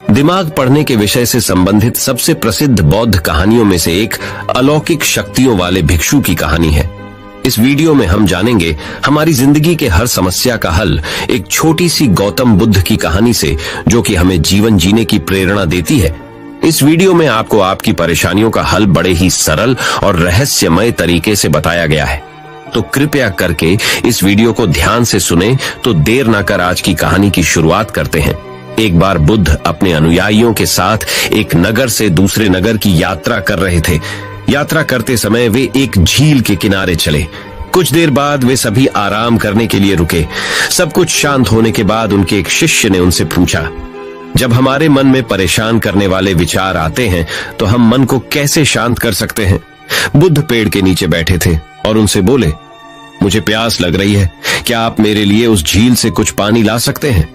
दिमाग पढ़ने के विषय से संबंधित सबसे प्रसिद्ध बौद्ध कहानियों में से एक अलौकिक शक्तियों वाले भिक्षु की कहानी है। इस वीडियो में हम जानेंगे हमारी जिंदगी के हर समस्या का हल एक छोटी सी गौतम बुद्ध की कहानी से, जो कि हमें जीवन जीने की प्रेरणा देती है। इस वीडियो में आपको आपकी परेशानियों का हल बड़े ही सरल और रहस्यमय तरीके से बताया गया है, तो कृपया करके इस वीडियो को ध्यान से सुने। तो देर न कर आज की कहानी की शुरुआत करते हैं। एक बार बुद्ध अपने अनुयायियों के साथ एक नगर से दूसरे नगर की यात्रा कर रहे थे। यात्रा करते समय वे एक झील के किनारे चले। कुछ देर बाद वे सभी आराम करने के लिए रुके। सब कुछ शांत होने के बाद उनके एक शिष्य ने उनसे पूछा, जब हमारे मन में परेशान करने वाले विचार आते हैं तो हम मन को कैसे शांत कर सकते हैं? बुद्ध पेड़ के नीचे बैठे थे और उनसे बोले, मुझे प्यास लग रही है, क्या आप मेरे लिए उस झील से कुछ पानी ला सकते हैं?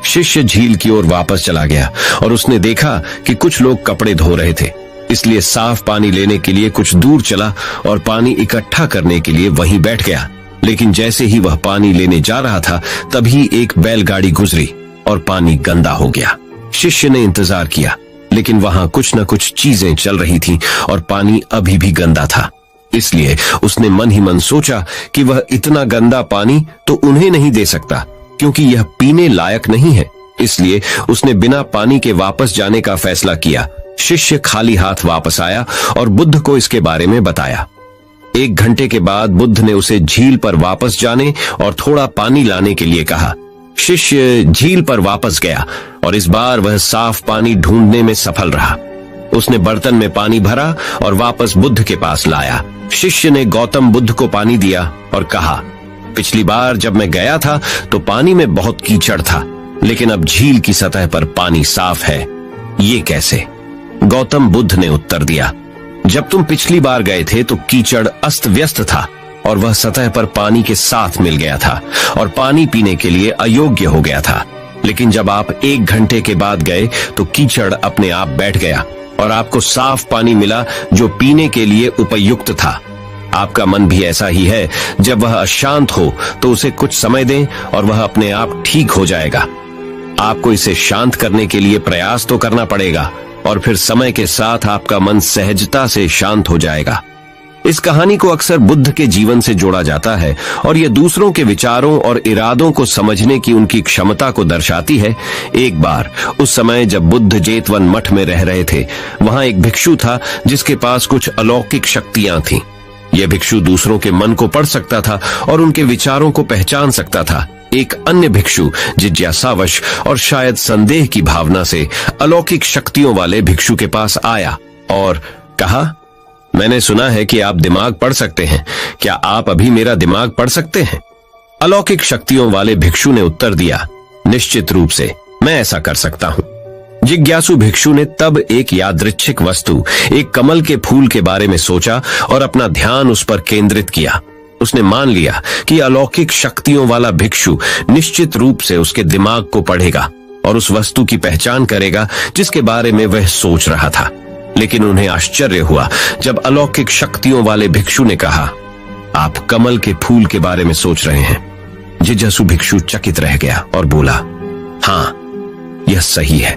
शिष्य झील की ओर वापस चला गया और उसने देखा कि कुछ लोग कपड़े धो रहे थे, इसलिए साफ पानी लेने के लिए कुछ दूर चला और पानी इकट्ठा करने के लिए वहीं बैठ गया। लेकिन जैसे ही वह पानी लेने जा रहा था, तभी एक बैलगाड़ी गुजरी और पानी गंदा हो गया। शिष्य ने इंतजार किया, लेकिन वहां कुछ न कुछ चीजें चल रही थीं और पानी अभी भी गंदा था। इसलिए उसने मन ही मन सोचा कि वह इतना गंदा पानी तो उन्हें नहीं दे सकता, क्योंकि यह पीने लायक नहीं है। इसलिए उसने बिना पानी के वापस जाने का फैसला किया। शिष्य खाली हाथ वापस आया और बुद्ध को इसके बारे में बताया। 1 घंटे के बाद बुद्ध ने उसे झील पर वापस जाने और थोड़ा पानी लाने के लिए कहा। शिष्य झील पर वापस गया और इस बार वह साफ पानी ढूंढने में सफल रहा। उसने बर्तन में पानी भरा और वापस बुद्ध के पास लाया। शिष्य ने गौतम बुद्ध को पानी दिया और कहा, पिछली बार जब मैं गया था तो पानी में बहुत कीचड़ था, लेकिन अब झील की सतह पर पानी साफ है। ये कैसे? गौतम बुद्ध ने उत्तर दिया, जब तुम पिछली बार गए थे तो कीचड़ अस्त व्यस्त था और वह सतह पर पानी के साथ मिल गया था और पानी पीने के लिए अयोग्य हो गया था। लेकिन जब आप 1 घंटे के बाद गए तो कीचड़ अपने आप बैठ गया और आपको साफ पानी मिला जो पीने के लिए उपयुक्त था। आपका मन भी ऐसा ही है, जब वह अशांत हो तो उसे कुछ समय दें और वह अपने आप ठीक हो जाएगा। आपको इसे शांत करने के लिए प्रयास तो करना पड़ेगा और फिर समय के साथ आपका मन सहजता से शांत हो जाएगा। इस कहानी को अक्सर बुद्ध के जीवन से जोड़ा जाता है और यह दूसरों के विचारों और इरादों को समझने की उनकी क्षमता को दर्शाती है। एक बार उस समय जब बुद्ध जेतवन मठ में रह रहे थे, वहां एक भिक्षु था जिसके पास कुछ अलौकिक शक्तियां थीं। यह भिक्षु दूसरों के मन को पढ़ सकता था और उनके विचारों को पहचान सकता था। एक अन्य भिक्षु जिज्ञासावश और शायद संदेह की भावना से अलौकिक शक्तियों वाले भिक्षु के पास आया और कहा, मैंने सुना है कि आप दिमाग पढ़ सकते हैं, क्या आप अभी मेरा दिमाग पढ़ सकते हैं? अलौकिक शक्तियों वाले भिक्षु ने उत्तर दिया, निश्चित रूप से मैं ऐसा कर सकता हूं। जिज्ञासु भिक्षु ने तब एक यादृच्छिक वस्तु, एक कमल के फूल के बारे में सोचा और अपना ध्यान उस पर केंद्रित किया। उसने मान लिया कि अलौकिक शक्तियों वाला भिक्षु निश्चित रूप से उसके दिमाग को पढ़ेगा और उस वस्तु की पहचान करेगा जिसके बारे में वह सोच रहा था। लेकिन उन्हें आश्चर्य हुआ जब अलौकिक शक्तियों वाले भिक्षु ने कहा, आप कमल के फूल के बारे में सोच रहे हैं। जिज्ञासु भिक्षु चकित रह गया और बोला, हाँ, यह सही है,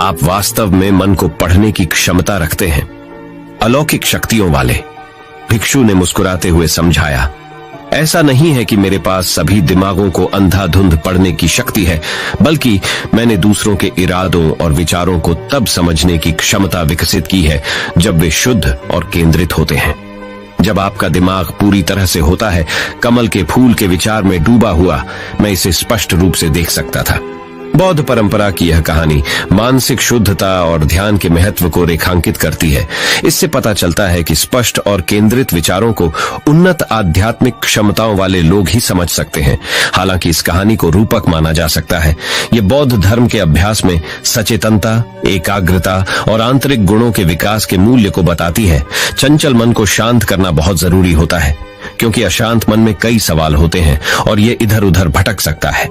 आप वास्तव में मन को पढ़ने की क्षमता रखते हैं। अलौकिक शक्तियों वाले भिक्षु ने मुस्कुराते हुए समझाया, ऐसा नहीं है कि मेरे पास सभी दिमागों को अंधाधुंध पढ़ने की शक्ति है, बल्कि मैंने दूसरों के इरादों और विचारों को तब समझने की क्षमता विकसित की है जब वे शुद्ध और केंद्रित होते हैं। जब आपका दिमाग पूरी तरह से होता है, कमल के फूल के विचार में डूबा हुआ, मैं इसे स्पष्ट रूप से देख सकता था। बौद्ध परंपरा की यह कहानी मानसिक शुद्धता और ध्यान के महत्व को रेखांकित करती है। इससे पता चलता है कि स्पष्ट और केंद्रित विचारों को उन्नत आध्यात्मिक क्षमताओं वाले लोग ही समझ सकते हैं। हालांकि इस कहानी को रूपक माना जा सकता है। ये बौद्ध धर्म के अभ्यास में सचेतनता, एकाग्रता और आंतरिक गुणों के विकास के मूल्य को बताती है। चंचल मन को शांत करना बहुत जरूरी होता है, क्योंकि अशांत मन में कई सवाल होते हैं और ये इधर उधर भटक सकता है।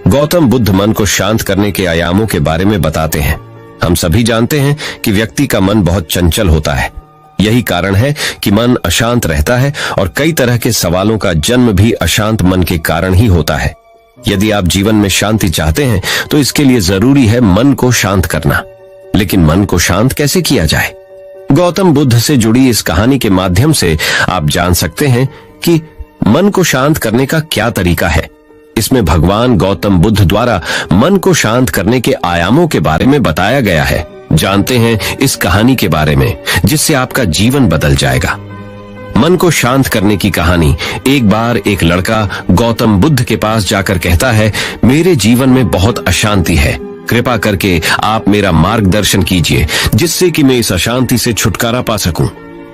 गौतम बुद्ध मन को शांत करने के आयामों के बारे में बताते हैं। हम सभी जानते हैं कि व्यक्ति का मन बहुत चंचल होता है। यही कारण है कि मन अशांत रहता है और कई तरह के सवालों का जन्म भी अशांत मन के कारण ही होता है। यदि आप जीवन में शांति चाहते हैं तो इसके लिए जरूरी है मन को शांत करना। लेकिन मन को शांत कैसे किया जाए? गौतम बुद्ध से जुड़ी इस कहानी के माध्यम से आप जान सकते हैं कि मन को शांत करने का क्या तरीका है। इसमें भगवान गौतम बुद्ध द्वारा मन को शांत करने के आयामों के बारे में बताया गया है। जानते हैं इस कहानी के बारे में, जिससे आपका जीवन बदल जाएगा। मन को शांत करने की कहानी। एक बार एक लड़का गौतम बुद्ध के पास जाकर कहता है, मेरे जीवन में बहुत अशांति है, कृपा करके आप मेरा मार्गदर्शन कीजिए जिससे कि मैं इस अशांति से छुटकारा पा सकूं।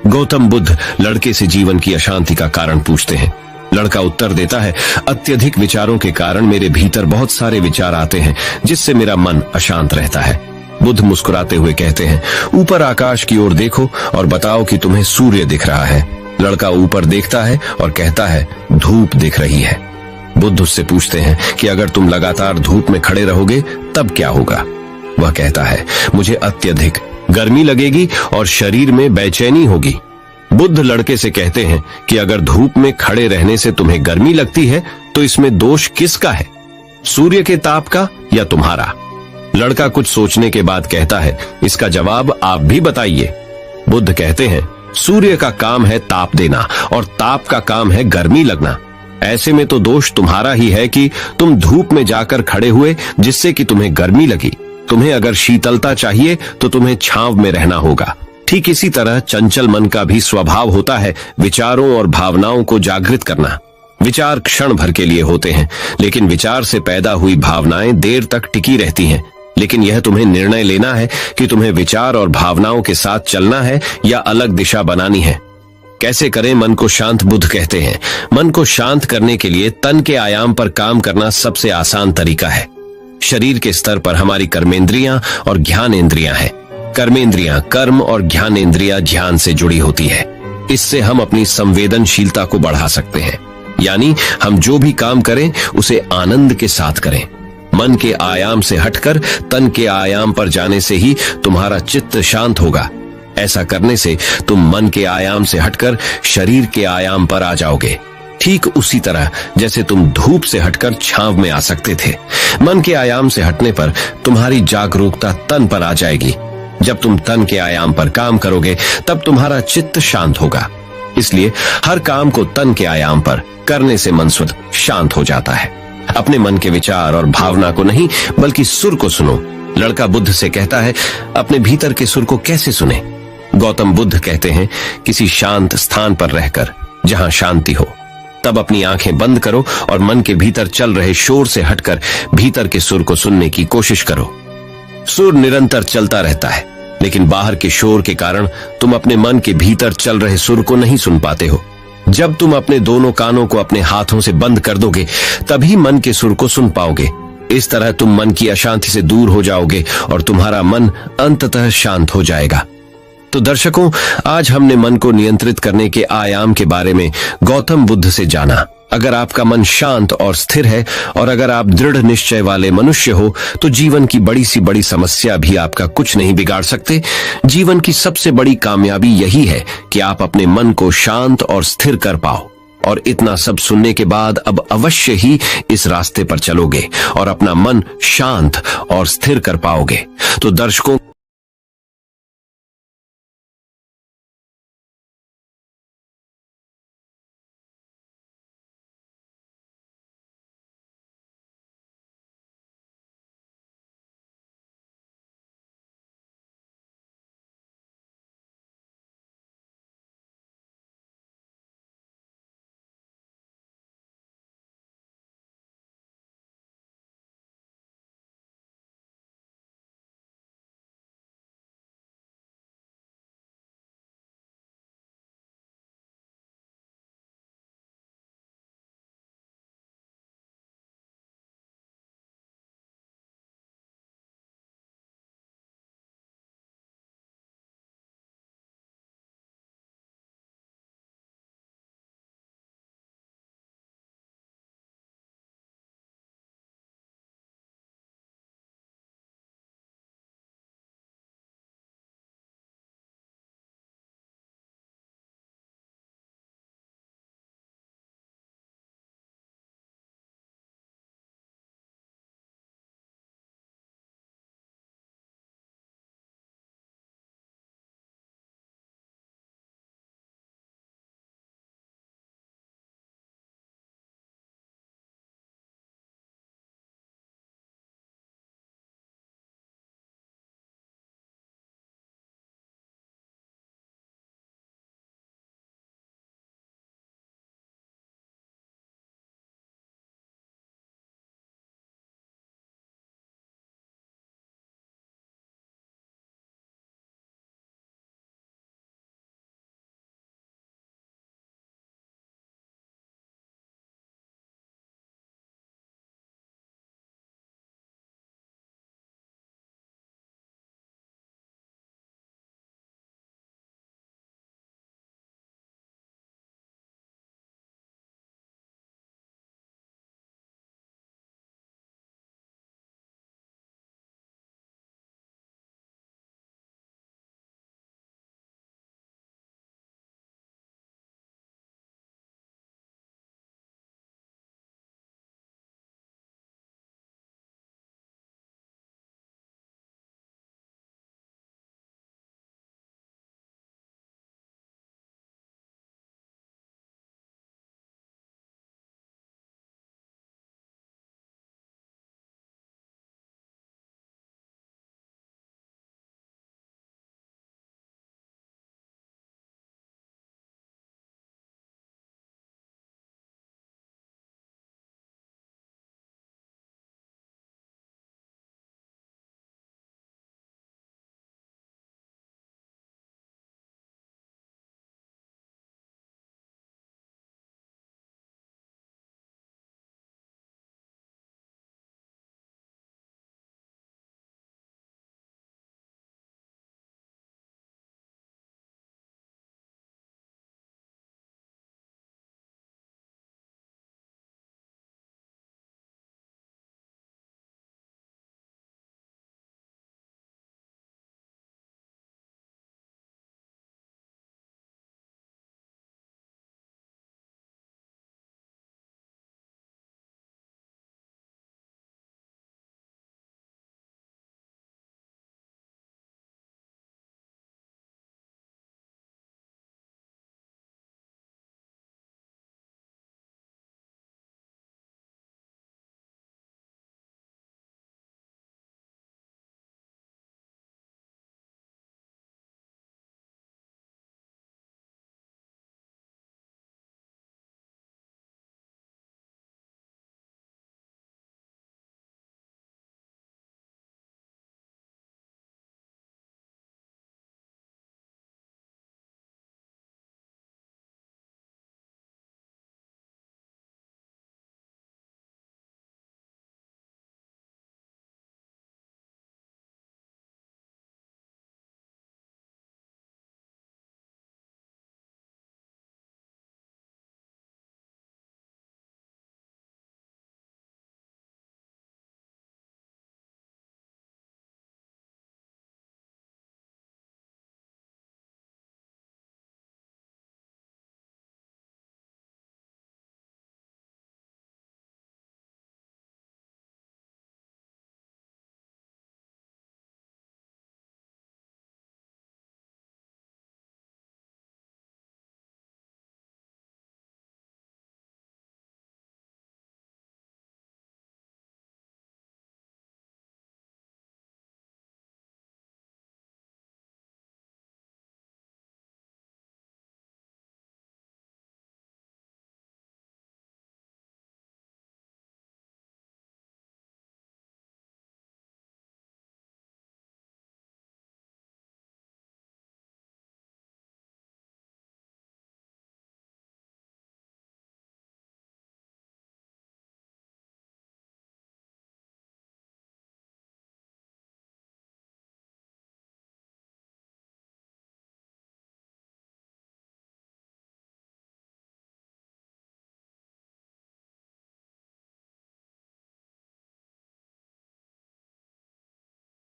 गौतम बुद्ध लड़के से जीवन की अशांति का कारण पूछते हैं। लड़का उत्तर देता है, अत्यधिक विचारों के कारण मेरे भीतर बहुत सारे विचार आते हैं जिससे मेरा मन अशांत रहता है। बुद्ध मुस्कुराते हुए कहते हैं, ऊपर आकाश की ओर देखो और बताओ कि तुम्हें सूर्य दिख रहा है। लड़का ऊपर देखता है और कहता है, धूप दिख रही है। बुद्ध उससे पूछते हैं कि अगर तुम लगातार धूप में खड़े रहोगे तब क्या होगा? वह कहता है, मुझे अत्यधिक गर्मी लगेगी और शरीर में बेचैनी होगी। बुद्ध लड़के से कहते हैं कि अगर धूप में खड़े रहने से तुम्हें गर्मी लगती है तो इसमें दोष किसका है, सूर्य के ताप का या तुम्हारा? लड़का कुछ सोचने के बाद कहता है, इसका जवाब आप भी बताइए। बुद्ध कहते हैं, सूर्य का काम है ताप देना और ताप का काम है गर्मी लगना। ऐसे में तो दोष तुम्हारा ही है कि तुम धूप में जाकर खड़े हुए जिससे कि तुम्हें गर्मी लगी। तुम्हें अगर शीतलता चाहिए तो तुम्हें छांव में रहना होगा। ठीक इसी तरह चंचल मन का भी स्वभाव होता है विचारों और भावनाओं को जागृत करना। विचार क्षण भर के लिए होते हैं, लेकिन विचार से पैदा हुई भावनाएं देर तक टिकी रहती हैं। लेकिन यह तुम्हें निर्णय लेना है कि तुम्हें विचार और भावनाओं के साथ चलना है या अलग दिशा बनानी है। कैसे करें मन को शांत? बुद्ध कहते हैं, मन को शांत करने के लिए तन के आयाम पर काम करना सबसे आसान तरीका है। शरीर के स्तर पर हमारी कर्मेंद्रियां और ज्ञानेंद्रियां हैं। कर्मेंद्रियां कर्म और ज्ञानेंद्रियां ध्यान से जुड़ी होती है। इससे हम अपनी संवेदनशीलता को बढ़ा सकते हैं, यानी हम जो भी काम करें उसे आनंद के साथ करें। मन के आयाम से हटकर तन के आयाम पर जाने से ही तुम्हारा चित्त शांत होगा। ऐसा करने से तुम मन के आयाम से हटकर शरीर के आयाम पर आ जाओगे, ठीक उसी तरह जैसे तुम धूप से हटकर छांव में आ सकते थे। मन के आयाम से हटने पर तुम्हारी जागरूकता तन पर आ जाएगी। जब तुम तन के आयाम पर काम करोगे तब तुम्हारा चित्त शांत होगा। इसलिए हर काम को तन के आयाम पर करने से मन स्वतः शांत हो जाता है। अपने मन के विचार और भावना को नहीं बल्कि सुर को सुनो। लड़का बुद्ध से कहता है, अपने भीतर के सुर को कैसे सुने? गौतम बुद्ध कहते हैं, किसी शांत स्थान पर रहकर जहां शांति हो, तब अपनी आंखें बंद करो और मन के भीतर चल रहे शोर से हटकर भीतर के सुर को सुनने की कोशिश करो। सुर निरंतर चलता रहता है, लेकिन बाहर के शोर के कारण तुम अपने मन के भीतर चल रहे सुर को नहीं सुन पाते हो। जब तुम अपने दोनों कानों को अपने हाथों से बंद कर दोगे तभी मन के सुर को सुन पाओगे। इस तरह तुम मन की अशांति से दूर हो जाओगे और तुम्हारा मन अंततः शांत हो जाएगा। तो दर्शकों, आज हमने मन को नियंत्रित करने के आयाम के बारे में गौतम बुद्ध से जाना। अगर आपका मन शांत और स्थिर है और अगर आप दृढ़ निश्चय वाले मनुष्य हो तो जीवन की बड़ी सी बड़ी समस्या भी आपका कुछ नहीं बिगाड़ सकते। जीवन की सबसे बड़ी कामयाबी यही है कि आप अपने मन को शांत और स्थिर कर पाओ। और इतना सब सुनने के बाद अब अवश्य ही इस रास्ते पर चलोगे और अपना मन शांत और स्थिर कर पाओगे। तो दर्शकों,